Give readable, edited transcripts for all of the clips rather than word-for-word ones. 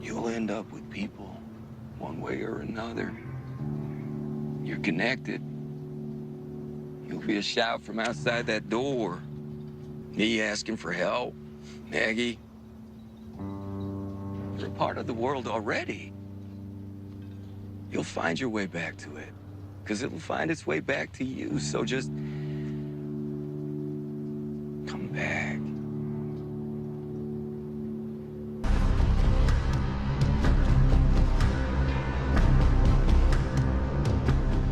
You'll end up with people, one way or another. You're connected. You'll be a shout from outside that door. Me asking for help. Maggie. You're a part of the world already. You'll find your way back to it. Because it'll find its way back to you. So just come back.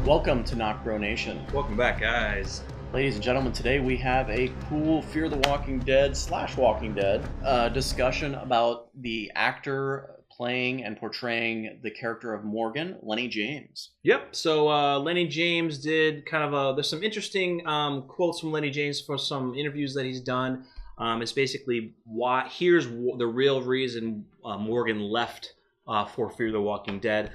Welcome to NocBro Nation. Welcome back, guys. Ladies and gentlemen, today we have a cool Fear the Walking Dead / Walking Dead discussion about the actor playing and portraying the character of Morgan, Lennie James. Yep, so Lennie James did kind of there's some interesting quotes from Lennie James for some interviews that he's done. It's basically here's the real reason Morgan left for Fear the Walking Dead.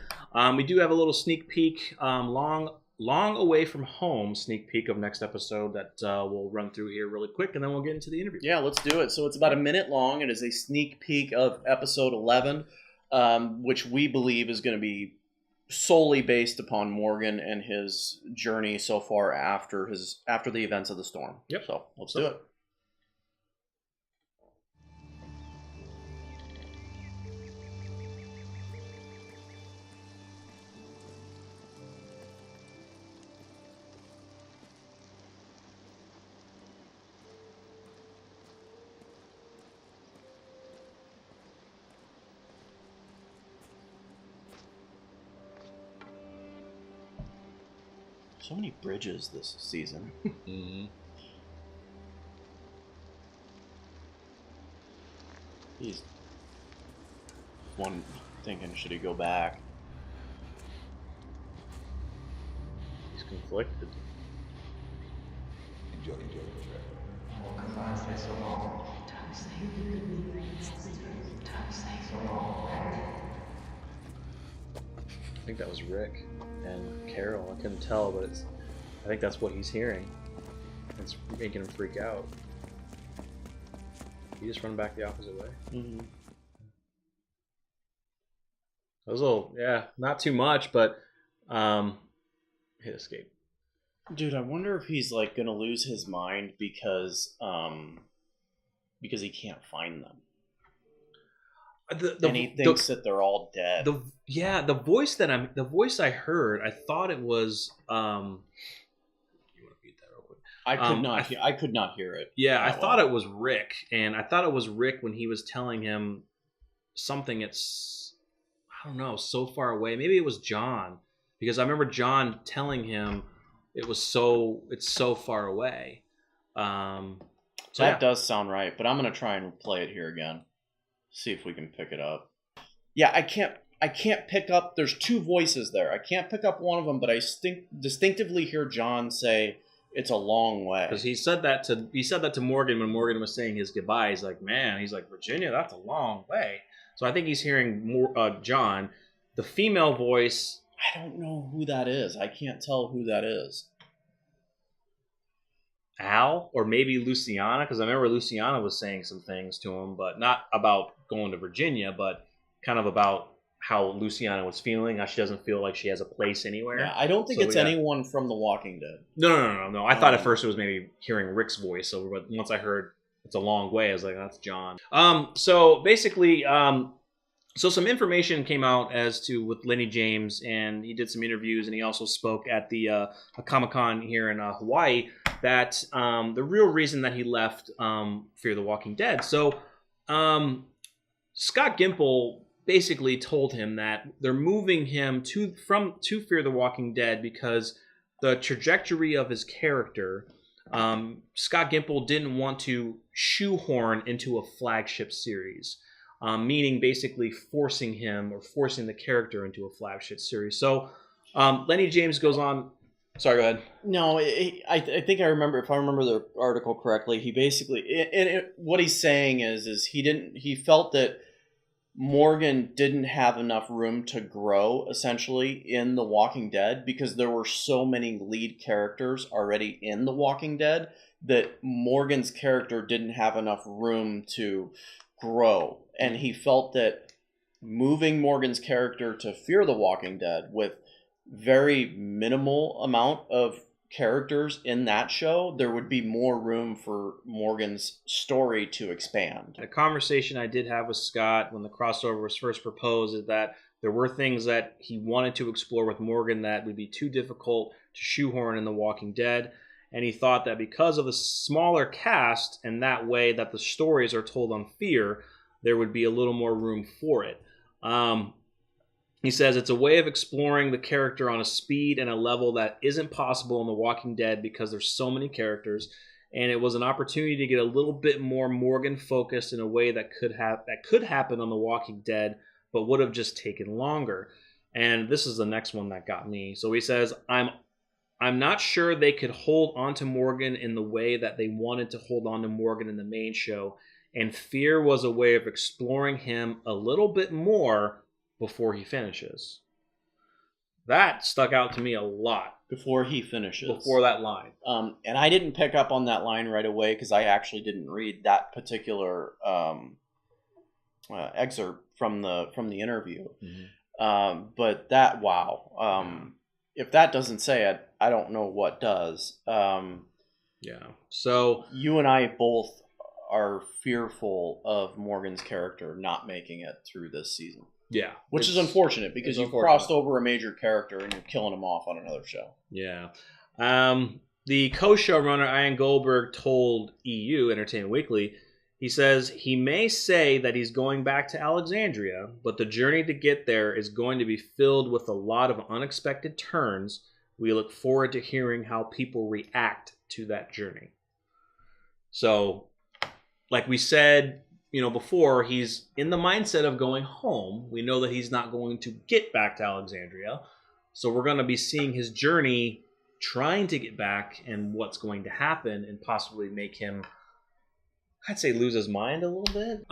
We do have a little sneak peek, long away from home sneak peek of next episode that we'll run through here really quick, and then we'll get into the interview. Yeah, let's do it. So it's about a minute long. It is a sneak peek of episode 11, which we believe is going to be solely based upon Morgan and his journey so far after the events of the storm. Yep. So let's do it. So many bridges this season. Mm-hmm. He's one thinking, should he go back? He's conflicted. I think that was Rick and Carol. I couldn't tell, but I think that's what he's hearing. It's making him freak out. He just run back the opposite way. Mm-hmm. That was a little, not too much, but hit escape. Dude, I wonder if he's like gonna lose his mind because he can't find them. And he thinks that they're all dead. The voice I heard, I thought it was you want to read that real quick? I could not hear it. Yeah, I thought it was Rick, and I thought it was Rick when he was telling him something. It's, I don't know, so far away. Maybe it was John, because I remember John telling him it's so far away. That does sound right, but I'm gonna try and play it here again. See if we can pick it up. Yeah, I can't pick up. There's two voices there. I can't pick up one of them, but I distinctively hear John say it's a long way. Because he said that to Morgan when Morgan was saying his goodbye. He's like, man, Virginia, that's a long way. So I think he's hearing John. The female voice, I don't know who that is. I can't tell who that is. Al, or maybe Luciana, because I remember Luciana was saying some things to him, but not about going to Virginia, but kind of about how Luciana was feeling, how she doesn't feel like she has a place anywhere. Yeah, I don't think it's anyone from The Walking Dead. No. I thought at first it was maybe hearing Rick's voice, but once I heard it's a long way, I was like, that's John. So basically, so some information came out as to with Lennie James, and he did some interviews, and he also spoke at the a Comic-Con here in Hawaii, that the real reason that he left Fear the Walking Dead. So Scott Gimple basically told him that they're moving him to Fear the Walking Dead because the trajectory of his character, Scott Gimple didn't want to shoehorn into a flagship series. Meaning basically forcing the character into a flagship series. So Lennie James goes on. Sorry, go ahead. No, I think I remember. If I remember the article correctly, he basically what he's saying is he felt that Morgan didn't have enough room to grow essentially in The Walking Dead because there were so many lead characters already in The Walking Dead that Morgan's character didn't have enough room to grow, and he felt that moving Morgan's character to fear the Walking Dead with very minimal amount of characters in that show, there would be more room for Morgan's story to expand. A conversation I did have with Scott when the crossover was first proposed is that there were things that he wanted to explore with Morgan that would be too difficult to shoehorn in The Walking Dead. And he thought that because of the smaller cast and that way that the stories are told on Fear, there would be a little more room for it. He says it's a way of exploring the character on a speed and a level that isn't possible in The Walking Dead because there's so many characters, and it was an opportunity to get a little bit more Morgan focused in a way that could happen on The Walking Dead, but would have just taken longer. And this is the next one that got me. So he says, I'm not sure they could hold on to Morgan in the way that they wanted to hold on to Morgan in the main show, and Fear was a way of exploring him a little bit more before he finishes. That stuck out to me a lot. Before he finishes. Before that line. And I didn't pick up on that line right away because I actually didn't read that particular excerpt from the interview. Mm-hmm. But that, wow. If that doesn't say it, I don't know what does. Yeah. So you and I both are fearful of Morgan's character not making it through this season. Yeah. Which is unfortunate because you've crossed over a major character and you're killing him off on another show. Yeah. The co-showrunner, Ian Goldberg, told EU, Entertainment Weekly, he says he may say that he's going back to Alexandria, but the journey to get there is going to be filled with a lot of unexpected turns. We look forward to hearing how people react to that journey. So, like we said, before, he's in the mindset of going home. We know that he's not going to get back to Alexandria. So we're going to be seeing his journey trying to get back and what's going to happen and possibly make him, I'd say, lose his mind a little bit.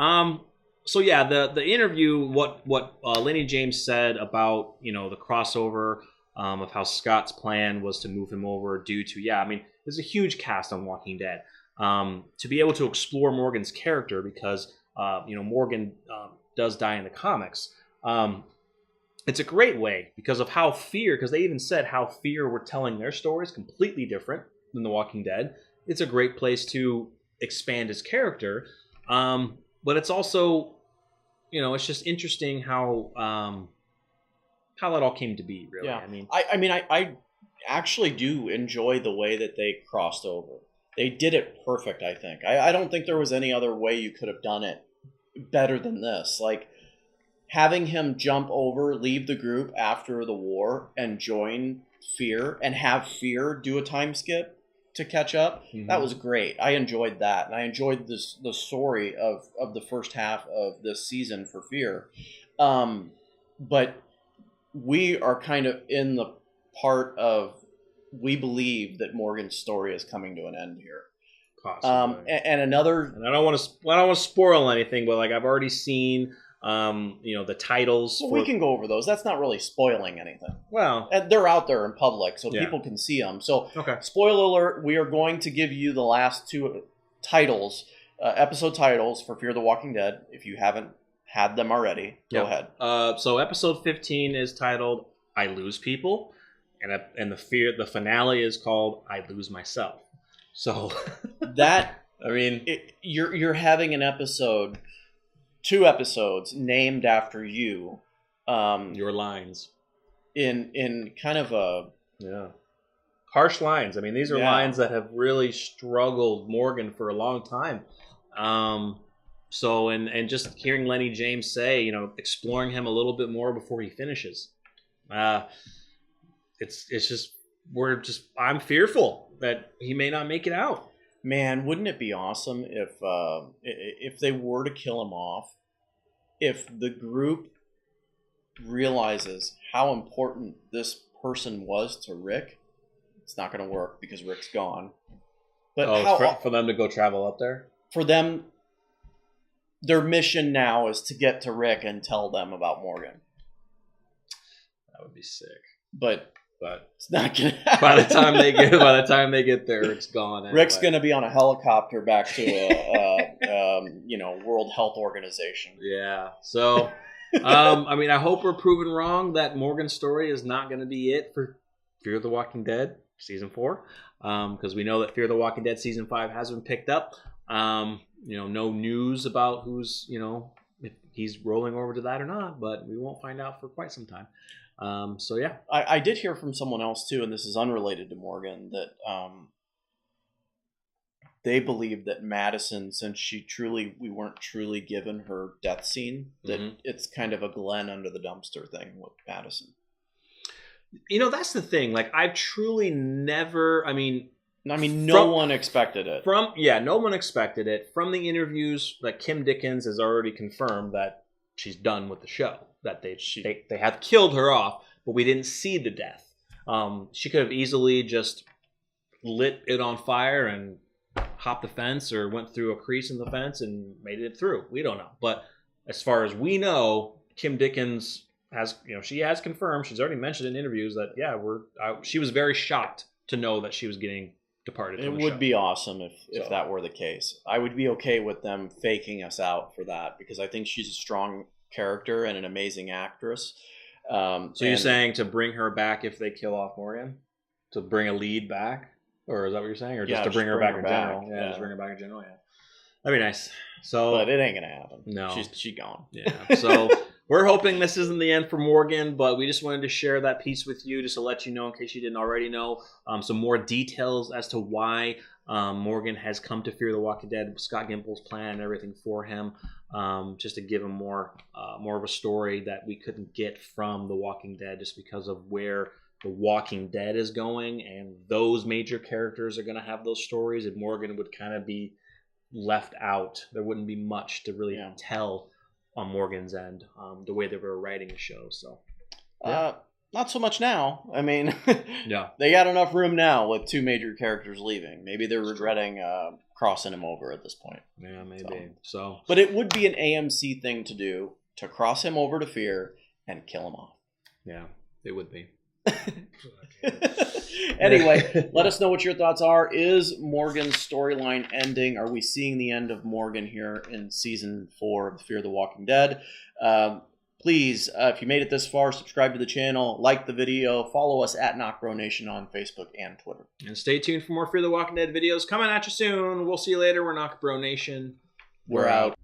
So yeah, the interview, what Lennie James said about, the crossover of how Scott's plan was to move him over due to, there's a huge cast on Walking Dead. To be able to explore Morgan's character because, Morgan does die in the comics. It's a great way because of how Fear, because they even said how Fear were telling their stories completely different than The Walking Dead. It's a great place to expand his character. But it's also, it's just interesting how that all came to be, really. Yeah. I actually do enjoy the way that they crossed over. They did it perfect, I think. I don't think there was any other way you could have done it better than this. Like, having him jump over, leave the group after the war, and join Fear, and have Fear do a time skip to catch up, that was great. I enjoyed that. And I enjoyed the story of the first half of this season for Fear. But we are kind of in the part of, we believe that Morgan's story is coming to an end here. Possibly. And I don't want to spoil anything, but like I've already seen, the titles. Well, we can go over those. That's not really spoiling anything. Well, and they're out there in public, so people can see them. So, Spoiler alert: we are going to give you the last two titles, episode titles for Fear the Walking Dead. If you haven't had them already, go ahead. So episode 15 is titled "I Lose People." And the finale is called "I Lose Myself." So that you're having an episode, 2 episodes named after you, your lines in kind of a harsh lines. These are lines that have really struggled Morgan for a long time. So and just hearing Lennie James say, exploring him a little bit more before he finishes. I'm fearful that he may not make it out. Man, wouldn't it be awesome if they were to kill him off, if the group realizes how important this person was to Rick? It's not going to work because Rick's gone. But for them to go travel up there? For them, their mission now is to get to Rick and tell them about Morgan. That would be sick. But it's not gonna happen. By the time they get there, it's gone. Anyway. Rick's gonna be on a helicopter back to a World Health Organization. Yeah. So I mean, I hope we're proven wrong that Morgan's story is not going to be it for Fear the Walking Dead season 4, because we know that Fear the Walking Dead season 5 has been picked up. No news about who's, if he's rolling over to that or not, but we won't find out for quite some time. So yeah, I did hear from someone else too, and this is unrelated to Morgan, that they believe that Madison, since we weren't truly given her death scene, that it's kind of a Glenn under the dumpster thing with Madison. That's the thing. Like, I've truly never. No one expected it. No one expected it. From the interviews, like, Kim Dickens has already confirmed that she's done with the show. That they have killed her off, but we didn't see the death. She could have easily just lit it on fire and hopped the fence, or went through a crease in the fence and made it through. We don't know. But as far as we know, Kim Dickens she has confirmed. She's already mentioned in interviews that she was very shocked to know that she was getting departed. It would be awesome if that were the case. I would be okay with them faking us out for that, because I think she's a strong character and an amazing actress. So you're saying to bring her back if they kill off Morgan, to bring a lead back, or is that what you're saying, or just to bring her back in general? Yeah, just bring her back in general. Yeah, that'd be nice. So, but it ain't gonna happen. No, she's gone. Yeah. So. We're hoping this isn't the end for Morgan, but we just wanted to share that piece with you, just to let you know, in case you didn't already know, some more details as to why Morgan has come to Fear the Walking Dead, Scott Gimple's plan and everything for him, just to give him more of a story that we couldn't get from The Walking Dead, just because of where The Walking Dead is going, and those major characters are going to have those stories, and Morgan would kind of be left out. There wouldn't be much to really tell on Morgan's end, the way they were writing the show. So, not so much now. I mean, yeah, they got enough room now with 2 major characters leaving. Maybe they're regretting crossing him over at this point. Yeah, maybe. So, but it would be an AMC thing to do, to cross him over to Fear and kill him off. Yeah, it would be. Anyway, let us know what your thoughts are. Is Morgan's storyline ending? Are we seeing the end of Morgan here in season 4 of Fear the Walking Dead? Please, if you made it this far, subscribe to the channel, like the video, follow us at NocBro Nation on Facebook and Twitter. And stay tuned for more Fear the Walking Dead videos coming at you soon. We'll see you later. We're NocBro Nation. We're out.